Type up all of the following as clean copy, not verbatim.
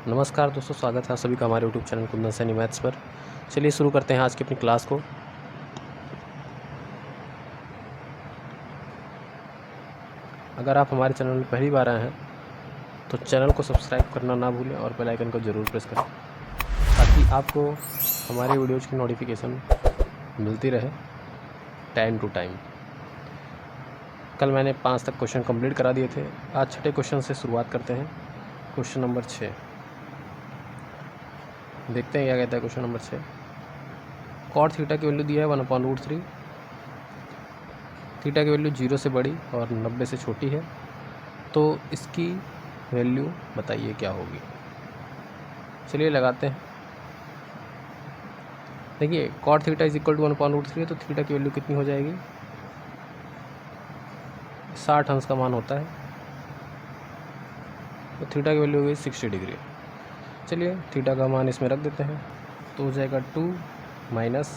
नमस्कार दोस्तों, स्वागत है आप सभी का हमारे YouTube channel Kundan Saini maths पर। चलिए शुरू करते हैं आज की अपनी क्लास को। अगर आप हमारे चैनल में पहली बार आए हैं तो चैनल को सब्सक्राइब करना ना भूलें और बेल आइकन को ज़रूर प्रेस करें ताकि आपको हमारे वीडियोज़ की नोटिफिकेशन मिलती रहे टाइम टू टाइम। कल मैंने 5 तक क्वेश्चन कंप्लीट करा दिए थे। आज छठे क्वेश्चन से शुरुआत करते हैं। क्वेश्चन नंबर 6 देखते हैं क्या कहता है। क्वेश्चन नंबर 6, कॉट थीटा की वैल्यू दिया है 1/√3। थीटा की वैल्यू 0 से बड़ी और 90 से छोटी है, तो इसकी वैल्यू बताइए क्या होगी। चलिए लगाते हैं। देखिए cot theta is equal to 1/√3 है, तो थीटा की वैल्यू कितनी हो जाएगी, 60 अंश का मान होता है, तो थीटा की वैल्यू होगी 60 डिग्री। चलिए थीटा का मान इसमें रख देते हैं, तो हो जाएगा 2 माइनस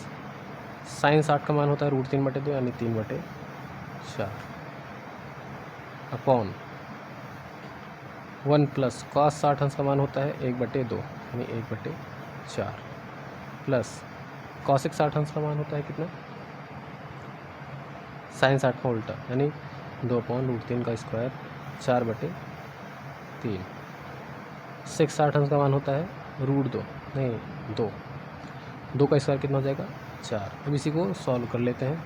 साइन 60 का मान होता है √3/2 यानी 3/4 अपॉन 1 प्लस कॉस 60 अंश का मान होता है 1/2 यानी 1/4 प्लस कॉसिक 60 अंश का मान होता है कितना, साइन 60 का उल्टा यानी 2/√3 का स्क्वायर 4/3। सेक 60 अंश का मान होता है √2 नहीं 2 का स्क्वायर कितना हो जाएगा 4। अब इसी को सॉल्व कर लेते हैं।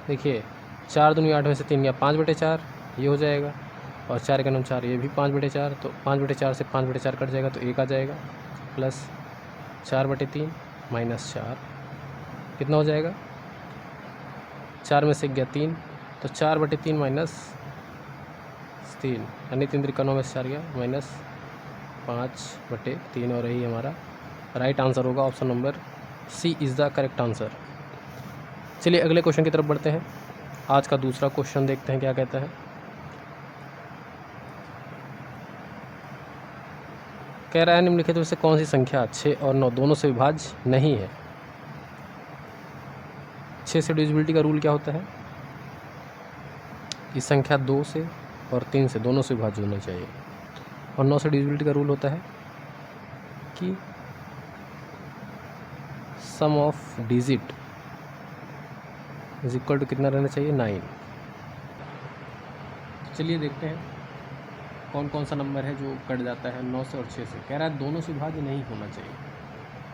देखिए 4 दूनी 8 में से 3 गया 5/4 ये हो जाएगा, और 4 का 9 4 ये भी 5/4, तो 5/4 से 5/4 कट जाएगा तो 1 आ जाएगा, प्लस 4/3 माइनस 4 कितना हो जाएगा, 4 में से गया 3, तो 4/3 माइनस 3 यानी 3 3 9 में से 4 गया माइनस 5/3, और यही हमारा राइट आंसर होगा। Option number C is the correct answer. चलिए अगले क्वेश्चन की तरफ बढ़ते हैं। आज का दूसरा क्वेश्चन देखते हैं क्या कहता है। कह रहा है निम्नलिखित में से कौन सी संख्या 6 और 9 दोनों से विभाज्य नहीं है। 6 से डिविजिबिलिटी का रूल क्या होता है, इस संख्या 2 से और 3 से दोनों से विभाज्य होना चाहिए, और 9 से डिविजिबिलिटी का रूल होता है कि sum of digit is equal to कितना रहना चाहिए 9। चलिए देखते हैं कौन कौन सा नंबर है जो कट जाता है 9 से और 6 से। कह रहा है दोनों से विभाज्य नहीं होना चाहिए।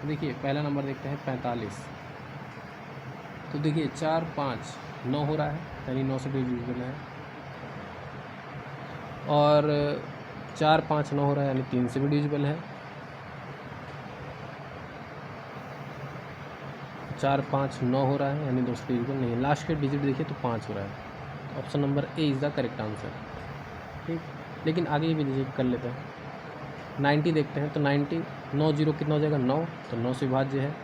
तो देखिए पहला नंबर देखते हैं 45। तो देखिए 4 5 9 हो रहा है यानी 9 से डिविजिबल है, और 4 5 9 हो रहा है यानी 3 से भी डिविजिबल है। 4 5 9 हो रहा है यानी 2 से डिविजिबल नहीं है। लास्ट के डिजिट देखिए तो 5 हो रहा है। Option number A is the correct answer. ठीक, लेकिन आगे भी डिजिट कर लेते हैं। 90 देखते हैं, तो 90 9 0 कितना हो जाएगा 9, तो 9 से विभाज्य है।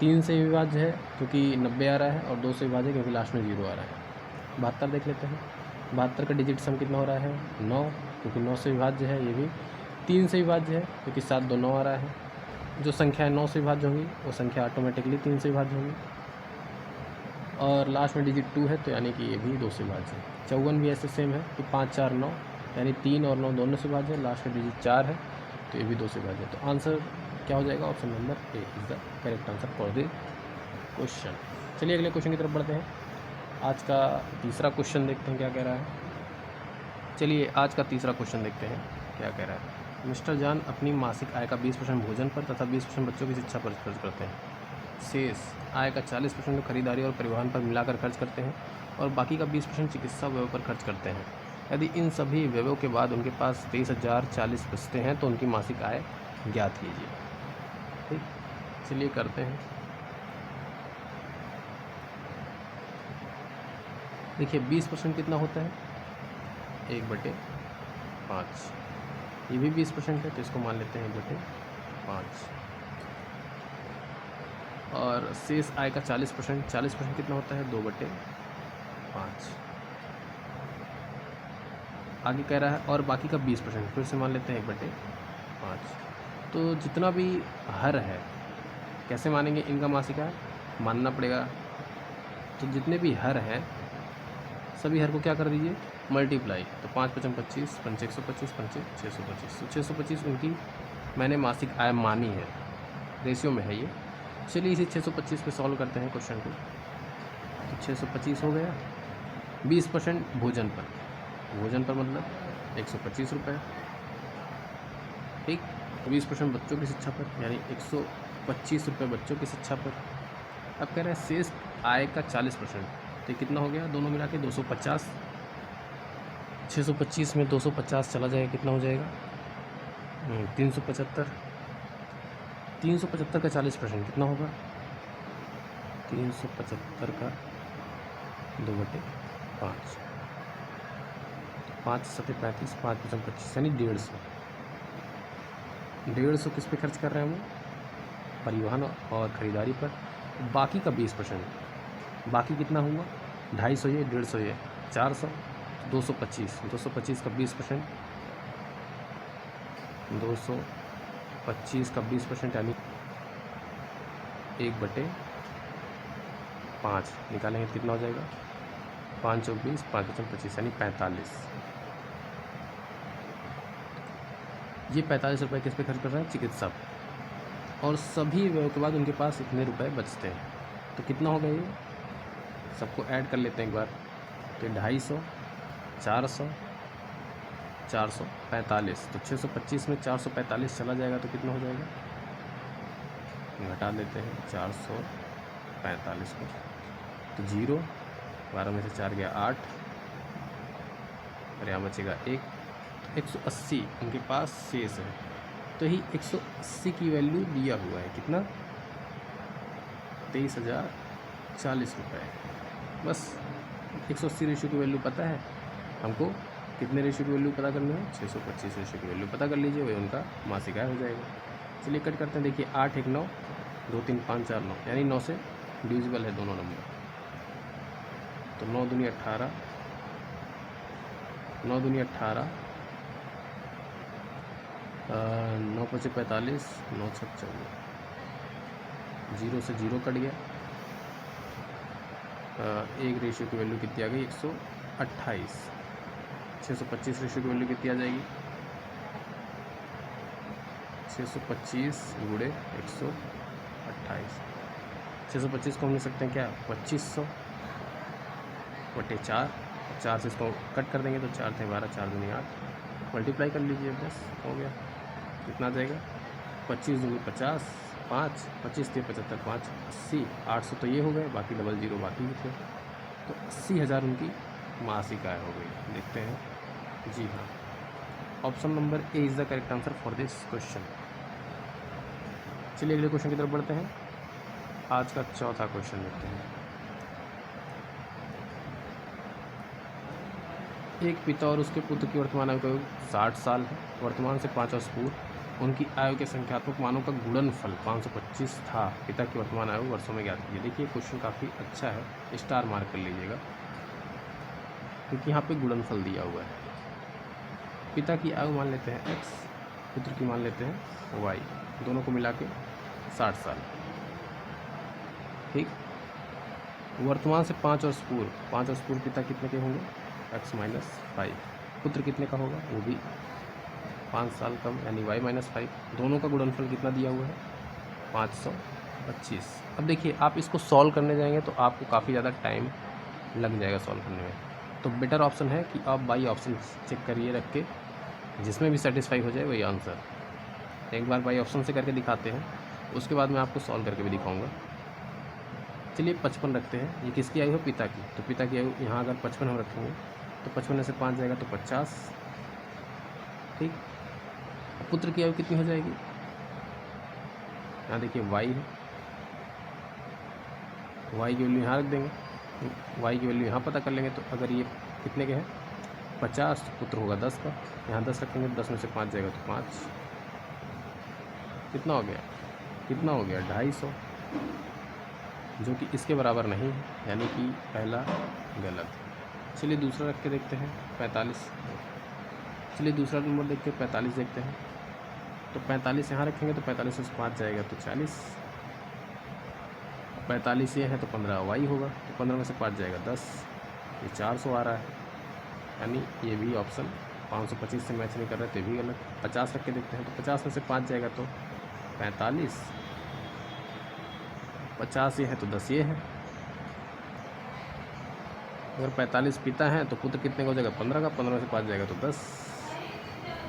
3 से विभाज्य है क्योंकि 90 आ रहा है, और 2 से विभाज्य है क्योंकि लास्ट में 0 आ रहा है। 72 देख लेते हैं। 72 का डिजिट सम कितना हो रहा है 9, क्योंकि 9 से विभाज्य है। ये भी 3 से विभाज्य है क्योंकि 7 2 9 आ रहा है। जो संख्याएं 9 से विभाज्य होंगी वो संख्या ऑटोमेटिकली 3 से विभाज्य होंगी, और लास्ट में डिजिट 2 है तो यानी कि ये भी 2 से विभाज्य है। 54 भी ऐसे सेम है कि 5 4 9 यानी 3 और 9 दोनों से विभाज्य है। लास्ट में डिजिट 4 है तो ये भी 2 से विभाज्य है। तो आंसर क्या हो जाएगा, option number A is the correct answer for the question. चलिए अगले क्वेश्चन की तरफ बढ़ते हैं। आज का तीसरा क्वेश्चन देखते हैं क्या कह रहा है। चलिए आज का तीसरा क्वेश्चन देखते हैं क्या कह रहा है। मिस्टर जान अपनी मासिक आय का 20% भोजन पर तथा 20% बच्चों की शिक्षा पर खर्च करते हैं। शेष आय का 40% खरीदारी और परिवहन पर मिलाकर खर्च करते हैं, और बाकी का 20% चिकित्सा व्यय पर खर्च करते हैं। यदि इन सभी व्ययों के बाद उनके पास 23,040 बचते हैं तो उनकी मासिक आय ज्ञात कीजिए। ठीक, चलिए करते हैं। देखिए 20% कितना होता है 1/5। ये भी 20% है तो इसको मान लेते हैं 1/5। और शेष आय का 40% कितना होता है 2/5। आगे कह रहा है और बाकी का 20% फिर से मान लेते हैं 1/5। तो जितना भी हर है कैसे मानेंगे, इनका मासिक आय मानना पड़ेगा। तो जितने भी हर हैं सभी हर को क्या कर दीजिए मल्टीप्लाई, तो 5 पचम 25, पंचे 125, पंचे 625, तो 625 उनकी मैंने मासिक आय मानी है, रेशियो में है ये। चलिए इसे 625 पे सॉल्व करते हैं क्वेश्चन को। तो 625 हो गया, 20% भोजन पर, भोजन पर मतलब 125 रुपये, ठीक। 20% बच्चों की शिक्षा पर, यानी 125 रुपये बच्चों की शिक्षा पर। अब कह रहे हैं शेष आय का 40%, तो कितना हो गया दोनों मिला के 250। 625 में 250 चला जाएगा, कितना हो जाएगा 375। 375 का 40% कितना होगा, 375 का 2/5, 5 7 35, 5 पचम 25, यानी 150। 150 किस पे खर्च कर रहे हैं हम, परिवहन और ख़रीदारी पर। बाकी का 20%, बाकी कितना हुआ 250, ये 150, ये 400, 225, 225 का 20%, 225 का 20% यानी 1/5 निकालेंगे तो कितना हो जाएगा, 5 चौक 20, 5 पचम 25, यानी 45। ये 45 रुपये किस पे खर्च कर रहे हैं, चिकित्सा पर। और सभी व्यय के बाद उनके पास इतने रुपए बचते हैं, तो कितना होगा ये, सबको ऐड कर लेते हैं एक बार। तो 250, 400, 445, तो 625 में 445 चला जाएगा तो कितना हो जाएगा, घटा देते हैं 445 को, तो 0, 12 में से 4 गया 8, और यहाँ बचेगा 1, 180 उनके पास शेष है। तो ही 180 की वैल्यू दिया हुआ है, कितना 23,040 रुपये। बस 180 रेशियो की वैल्यू पता है हमको, कितने रेशियो की वैल्यू पता करनी है, 625 रेशियो की वैल्यू पता कर लीजिए, वही उनका मासिक आय हो जाएगा। चलिए कट करते हैं, देखिए 8 1 9, 2 3 5 4 9, यानी 9 से डिविजिबल है दोनों नंबर। तो 9 दूनी 18, 9 दूनी 18, 9 पचे 45, 9 छक 14, 0 से 0 कट गया। एक रेशियो की वैल्यू कितनी आ गई, 128। 625 रेशियो की वैल्यू कितनी आ जाएगी, 625 गुणे 128। 625 को हम लिख सकते हैं क्या, 2500 बटे 4, 4 से इसको कट कर देंगे तो 4 थे 12, 4 दूनी 8, मल्टीप्लाई कर लीजिए, बस हो गया। कितना आ जाएगा, 25 दूनी 50, 5, 25 थे 75, 5 80, 800 तो ये हो गए, बाकी 00 बाकी भी थे, तो 80,000 उनकी मासिक आय हो गई। देखते हैं, जी हाँ, option number A is the correct answer for this question. चलिए अगले क्वेश्चन की तरफ बढ़ते हैं। आज का चौथा क्वेश्चन देखते हैं। एक पिता और उसके पुत्र की वर्तमान आयु का 60 साल है। वर्तमान से 5 वर्ष पूर्व उनकी आयु के संख्यात्मक मानों का गुणनफल 525 था। पिता की वर्तमान आयु वर्षों में ज्ञात कीजिए। देखिए क्वेश्चन काफ़ी अच्छा है, स्टार मार्क कर लीजिएगा क्योंकि यहाँ पे गुणनफल दिया हुआ है। पिता की आयु मान लेते हैं x, पुत्र की मान लेते हैं y, दोनों को मिला के 60 साल, ठीक। वर्तमान से 5 वर्ष पूर्व, 5 वर्ष पूर्व पिता कितने के होंगे, x - 5, पुत्र कितने का होगा, वो भी 5 साल कम, यानी y - 5। दोनों का गुणनफल कितना दिया हुआ है, 525। अब देखिए आप इसको सॉल्व करने जाएंगे तो आपको काफ़ी ज़्यादा टाइम लग जाएगा सॉल्व करने में, तो बेटर ऑप्शन है कि आप बाई ऑप्शन चेक करिए रख के, जिसमें भी सेटिस्फाई हो जाए वही आंसर। एक बार बाई ऑप्शन से करके दिखाते हैं, उसके बाद मैं आपको सॉल्व करके भी दिखाऊंगा। चलिए 55 रखते हैं, ये किसकी आयु है, पिता की। तो पिता की आयु यहाँ अगर 55 हम रखेंगे तो 55 में से 5 जाएगा तो 50, ठीक। पुत्र की आयु कितनी हो जाएगी, यहाँ देखिए y है, y की वैल्यू यहाँ रख देंगे, y की वैल्यू यहाँ पता कर लेंगे। तो अगर ये कितने के हैं 50, तो पुत्र होगा 10 का, यहाँ 10 रखेंगे, 10 में से 5 जाएगा तो 5, कितना हो गया, कितना हो गया 250, जो कि इसके बराबर नहीं है, यानी कि पहला गलत। चलिए दूसरा रख के देखते हैं 45। चलिए दूसरा नंबर देखते हैं 45 देखते हैं। तो 45 यहाँ रखेंगे तो 45 में से 5 जाएगा तो 40, 45 ये है तो 15 y होगा, तो 15 में से 5 जाएगा 10, ये 400 आ रहा है। यानी ये भी ऑप्शन 525 से मैच नहीं कर रहे तो ये भी गलत। 50 रख के देखते हैं, तो 50 में से 5 जाएगा तो 45, 50 ये है तो 10 ये है। अगर 45 पिता है तो पुत्र कितने का हो जाएगा 15 का, 15 में से 5 जाएगा तो 10।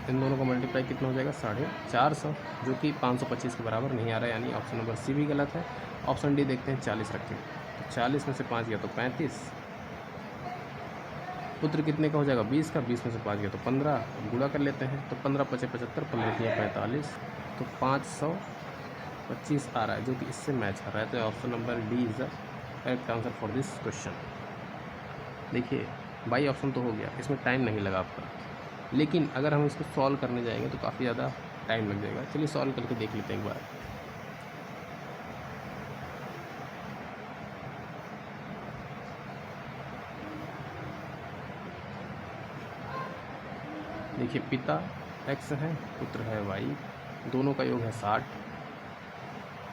इन दोनों को मल्टीप्लाई कितना हो जाएगा 450, जो कि 525 के बराबर नहीं आ रहा है, यानी ऑप्शन नंबर सी भी गलत है। ऑप्शन डी देखते हैं, 40 रखें तो 40 में से 5 गया तो 35। पुत्र कितने का हो जाएगा 20 का, 20 में से 5 गया तो 15। अब गुणा कर लेते हैं तो 15 × 5 = 75, 15 × 45, तो 525 आ रहा है, जो कि इससे मैच कर रहा है। तो option number D is the correct answer for this question. देखिए बाई ऑप्शन तो हो गया, इसमें टाइम नहीं लगा आपका, लेकिन अगर हम इसको सॉल्व करने जाएंगे तो काफ़ी ज़्यादा टाइम लग जाएगा। चलिए सॉल्व करके देख लेते हैं एक बार। देखिए पिता x है, पुत्र है y, दोनों का योग है 60,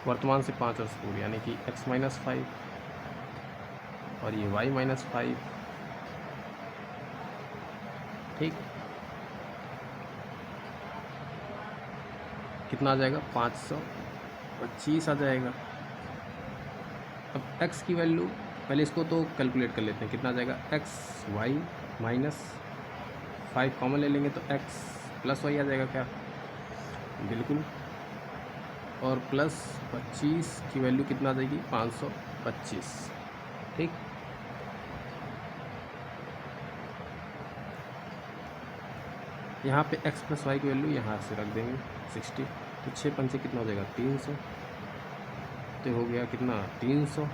वर्तमान से 5 वर्ष पूर्व यानी कि x - 5 और ये y - 5, ठीक। कितना आ जाएगा 525 आ जाएगा। अब x की वैल्यू पहले इसको तो कैलकुलेट कर लेते हैं, कितना आ जाएगा x y - 5 कॉमन ले लेंगे तो x + y आ जाएगा क्या, बिल्कुल। और प्लस 25 की वैल्यू कितना आ जाएगी 525, ठीक। यहाँ पे x + y की वैल्यू यहाँ से रख देंगे 60, तो 6 पंचे कितना हो जाएगा 300, तो हो गया कितना 300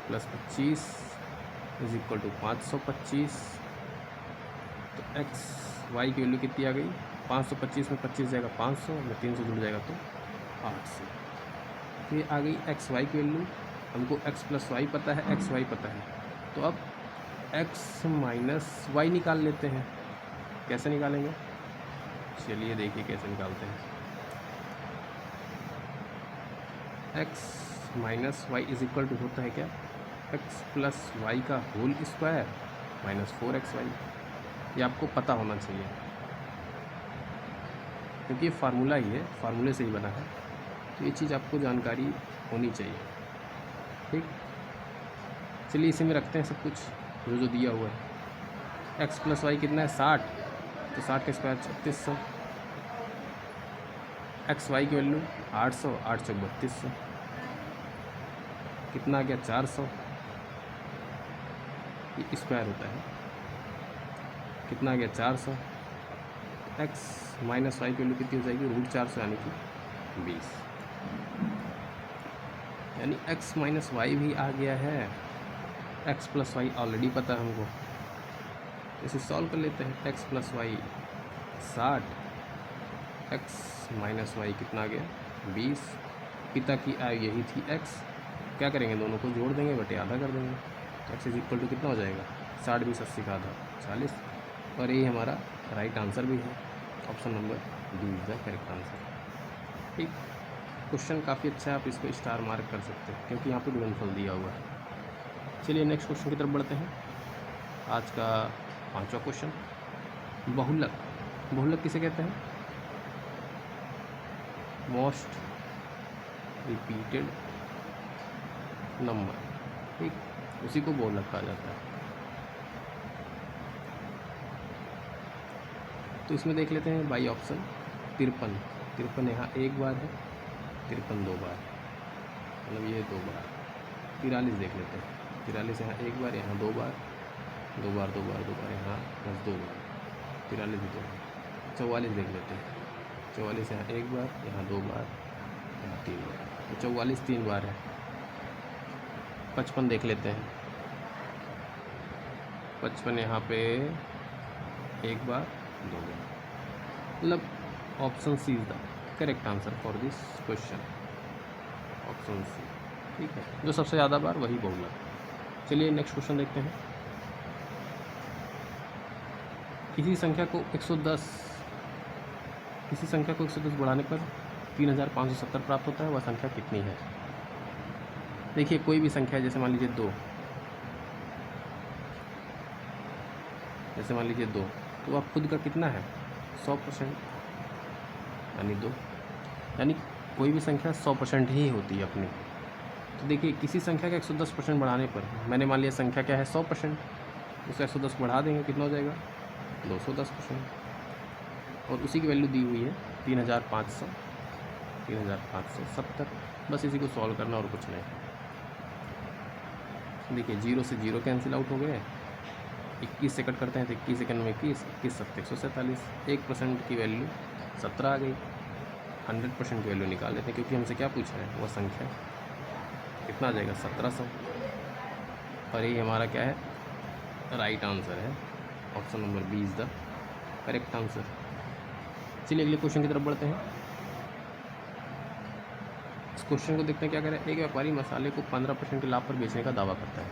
+ 25 = 525। तो x y की वैल्यू कितनी आ गई 525 में 25 जाएगा 500, में 300 जुड़ जाएगा तो 800। तो ये आ गई x y की वैल्यू। हमको x + y पता है, x y पता है, तो अब x - y निकाल लेते हैं। कैसे निकालेंगे, चलिए देखिए कैसे निकालते हैं। x - y = होता है क्या x + y का होल स्क्वायर - 4xy। ये आपको पता होना चाहिए क्योंकि ये फार्मूला ही है, फार्मूले से ही बना है, तो ये चीज़ आपको जानकारी होनी चाहिए, ठीक। चलिए इसी में रखते हैं सब कुछ जो दिया हुआ है। x + y कितना है 60, तो 60 का स्क्वायर 3600। x y की वैल्यू 800, 8 × 3200, कितना आ गया 400, ये स्क्वायर होता है, कितना आ गया 400। x - y की वैल्यू कितनी हो जाएगी √400 यानी कि 20, यानी x - y भी आ गया है। x + y ऑलरेडी पता है हमको, इसे सॉल्व कर लेते हैं। x + y 60, x - y कितना आ गया 20। पिता की आयु यही थी x, क्या करेंगे दोनों को जोड़ देंगे बटे आधा कर देंगे, तो x = कितना हो जाएगा 60 20 80 का आधा 40। और यही हमारा राइट आंसर भी है, option number D is the correct answer, ठीक। क्वेश्चन काफ़ी अच्छा है, आप इसको स्टार मार्क कर सकते हैं क्योंकि यहाँ पे गुणनफल दिया हुआ है। चलिए नेक्स्ट क्वेश्चन की तरफ बढ़ते हैं। आज का 5वां क्वेश्चन, बहुलक। बहुलक किसे कहते हैं, मोस्ट रिपीटेड नंबर, ठीक, उसी को बहुलक कहा जाता है। तो इसमें देख लेते हैं बाई ऑप्शन 53, 53 यहाँ एक बार है, 53 2 बार, मतलब ये 2 बार। 43 देख लेते हैं, 43 यहाँ एक बार, यहाँ 2 बार, 2 बार 2 बार 2 बार, यहाँ बस 2 बार, 43 2 बार। 44 देख लेते हैं, 44 यहाँ एक बार, यहाँ 2 बार, यहाँ 3 बार, तो 44 3 बार है। 55 देख लेते हैं, 55 यहाँ पे एक बार 2 बार, मतलब option C is the correct answer for this question, option C, ठीक है। जो सबसे ज़्यादा बार वही बहुलक। चलिए नेक्स्ट क्वेश्चन देखते हैं। किसी संख्या को 110 बढ़ाने पर 3570 प्राप्त होता है, वह संख्या कितनी है। देखिए कोई भी संख्या, जैसे मान लीजिए 2, जैसे मान लीजिए 2, तो वह खुद का कितना है 100%, यानी 2। यानी कोई भी संख्या 100% ही होती है अपनी। तो देखिए किसी संख्या का 110% बढ़ाने पर, मैंने मान लिया संख्या क्या है 100%, उसका 110 बढ़ा देंगे, कितना हो जाएगा 210%। और उसी की वैल्यू दी हुई है 3570। बस इसी को सॉल्व करना और कुछ नहीं। देखिए 0 से 0 कैंसिल आउट हो गए, 21 से कट करते हैं तो 21 सेकंड में 21, 7 147, 1% की वैल्यू 17 आ गई। 100% की वैल्यू निकाल लेते हैं, क्योंकि हमसे क्या पूछा है, वह संख्या कितना आ जाएगा 1700। और ये हमारा क्या है, राइट आंसर है। Option number B is the correct answer. चलिए अगले क्वेश्चन की तरफ बढ़ते हैं। इस क्वेश्चन को देखते हैं क्या कह रहा है। एक व्यापारी मसाले को 15% के लाभ पर बेचने का दावा करता है,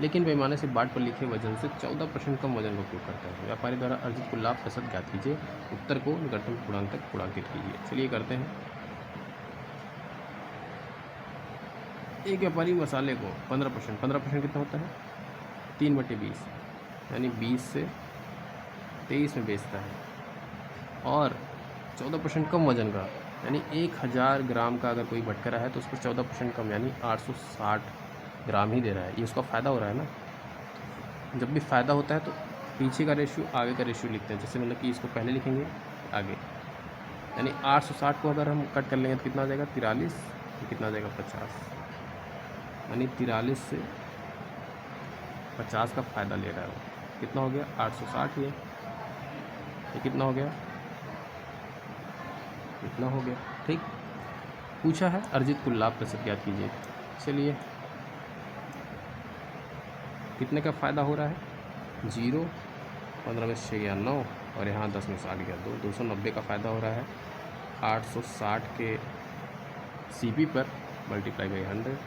लेकिन पैमाने से बाट पर लिखे वजन से 14% कम वजन का उपयोग करता है। व्यापारी द्वारा अर्जित कुल लाभ प्रतिशत ज्ञात कीजिए। उत्तर को निकटतम पूर्णांक तक पूर्णांकित कीजिए। चलिए करते हैं। एक व्यापारी मसाले को 15% कितना होता है 3/20, यानी 20 से 23 में बेचता है, और 14% कम वजन का, यानी 1000 ग्राम का अगर कोई भटकरा है तो उस पर 14% कम, यानी 860 ग्राम ही दे रहा है। ये उसका फ़ायदा हो रहा है ना। जब भी फ़ायदा होता है तो पीछे का रेशियो आगे का रेशियो लिखते हैं। जैसे मतलब कि इसको पहले लिखेंगे आगे, यानी 860 को अगर हम कट कर लेंगे तो कितना आ जाएगा 43, तो कितना आ जाएगा 50, यानी 43 से 50 का फ़ायदा ले रहा है वो। कितना हो गया 860, ये कितना हो गया, इतना हो गया। ठीक, पूछा है अर्जित कुल लाभ प्रतिशत ज्ञात कीजिए। चलिए कितने का फ़ायदा हो रहा है 0, 15 में 6 गया 9, और यहाँ 10 में 60 गया 2, 290 का फ़ायदा हो रहा है 860 के CP पर मल्टीप्लाई बाई 100।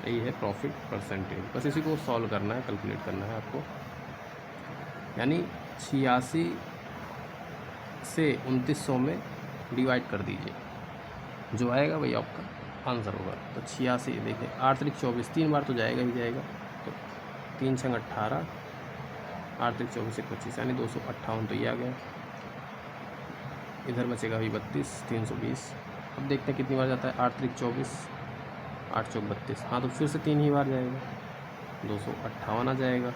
यही है प्रॉफिट परसेंटेज। बस इसी को सॉल्व करना है, कैलकुलेट करना है आपको। यानी 86 से 2900 में डिवाइड कर दीजिए, जो आएगा वही आपका आंसर होगा। तो 86, देखिए 8 3 24, 3 बार तो जाएगा ही जाएगा। तो 3 6 18, 8 3 24 1 25, यानी 258, तो ये आ गया। इधर बचेगा भी 32, 320। अब देखते हैं कितनी बार जाता है 8 3 24, 8 4 32, हाँ तो फिर से 3 ही बार जाएगा, 258 आ जाएगा।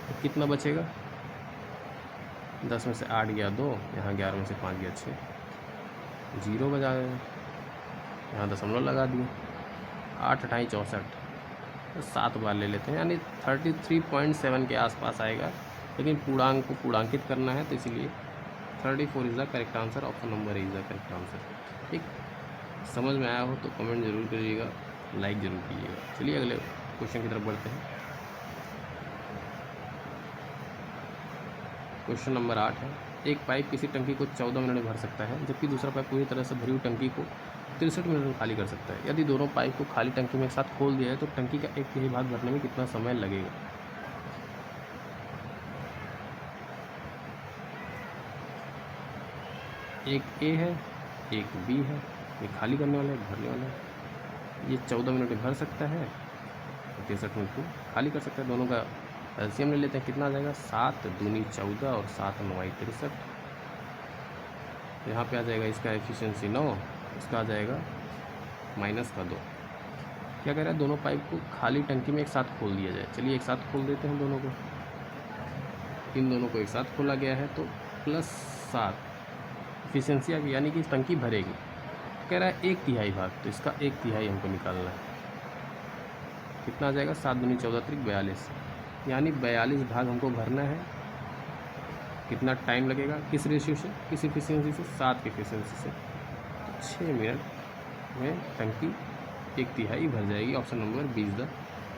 तो कितना बचेगा 10 में से 8 गया 2, यहाँ 11 में से 5 गया 6, 0 बजा गए, यहाँ दशमलव लगा दिए। 8 8 64, तो 7 बार ले लेते हैं, यानी 33.7 के आसपास आएगा। लेकिन पूर्णांक को पूर्णांकित करना है, तो इसीलिए 34 is the correct answer. Option number is the correct answer. ठीक, समझ में आया हो तो कमेंट जरूर करिएगा, लाइक ज़रूर कीजिएगा। चलिए अगले क्वेश्चन की तरफ बढ़ते हैं। क्वेश्चन नंबर 8 है। एक पाइप किसी टंकी को 14 मिनट में भर सकता है, जबकि दूसरा पाइप पूरी तरह से भरी हुई टंकी को 63 मिनट में खाली कर सकता है। यदि दोनों पाइप को खाली टंकी में एक साथ खोल दिया है तो टंकी का 1/3 भाग भरने में कितना समय लगेगा। एक ए है, एक बी है, ये खाली करने वाला है, भरने वाला है। ये 14 मिनट में भर सकता है, 63 मिनट को खाली कर सकता है। दोनों का एलसीएम ले लेते हैं, कितना आ जाएगा 7 दूनी 14 और 7 9 63। यहाँ पे आ जाएगा इसका एफिशिएंसी 9, इसका आ जाएगा -2। क्या कह रहा है, दोनों पाइप को खाली टंकी में एक साथ खोल दिया जाए। चलिए एक साथ खोल देते हैं दोनों को। इन दोनों को एक साथ खोला गया है तो +7 एफिशिएंसी आ गई, यानी कि टंकी भरेगी। कह रहा है 1/3 भाग, तो इसका 1/3 हमको निकालना है। कितना आ जाएगा 7 दूनी 14 त्रिक 42, यानी 42 भाग हमको भरना है। कितना टाइम लगेगा, किस रेशियो से, किस एफिशिएंसी से, 7 की एफिशिएंसी से। तो 6 मिनट में टंकी 1/3 भर जाएगी। Option number B is the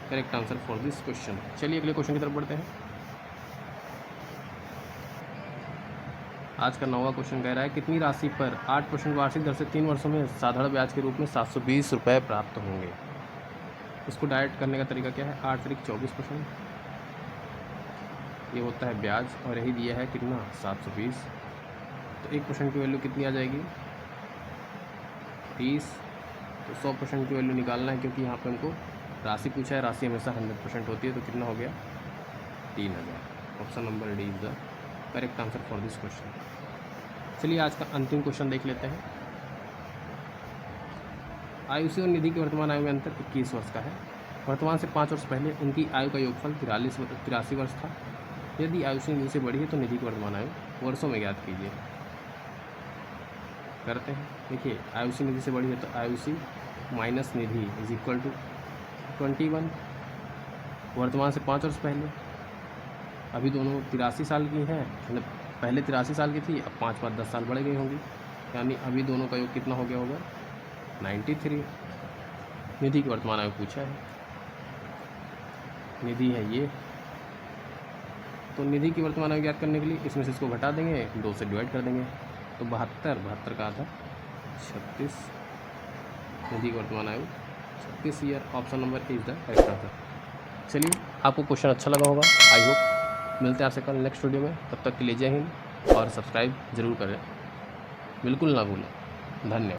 correct answer for this question. चलिए अगले क्वेश्चन की तरफ बढ़ते हैं। आज का 9वां क्वेश्चन कह रहा है कितनी राशि पर 8% वार्षिक दर से 3 वर्षों में साधारण ब्याज के रूप में 720 रुपये प्राप्त होंगे। इसको डायरेक्ट करने का तरीका क्या है, 8 3 24%, ये होता है ब्याज, और यही दिया है कितना 720। तो 1% की वैल्यू कितनी आ जाएगी 30। तो 100% की वैल्यू निकालना है, क्योंकि यहाँ पे हमको राशि पूछा है। राशि हमेशा 100% होती है, तो कितना हो गया 3000। Option number D is the correct answer for this question. चलिए आज का अंतिम क्वेश्चन देख लेते हैं। आयुषी और निधि के वर्तमान आयु में अंतर 21 वर्ष का है। वर्तमान से 5 वर्ष पहले उनकी आयु का योगफल 83 वर्ष था। यदि आयुषी निधि से बड़ी है तो निधि की वर्तमान आयु वर्षों में ज्ञात कीजिए। करते हैं। देखिए आयुषी निधि से बड़ी है तो Ayushi minus Nidhi is equal to 21। वर्तमान से 5 वर्ष पहले, अभी दोनों 83 साल की हैं, मतलब पहले 83 साल की थी, अब 5 10 साल बढ़ गई होंगी, यानी अभी दोनों का योग कितना हो गया होगा 93। निधि की वर्तमान आयु पूछा है, निधि है ये, तो निधि की वर्तमान आयु ज्ञात करने के लिए इसमें से इसको घटा देंगे, 2 से डिवाइड कर देंगे, तो 72 का आधा 36। निधि की वर्तमान आयु 36 year. Option number A is the correct answer. चलिए आपको क्वेश्चन अच्छा लगा होगा, आई होप। मिलते हैं आपसे कल नेक्स्ट वीडियो में, तब तक के लिए जय हिंद और सब्सक्राइब जरूर करें, बिल्कुल ना भूलें। धन्यवाद।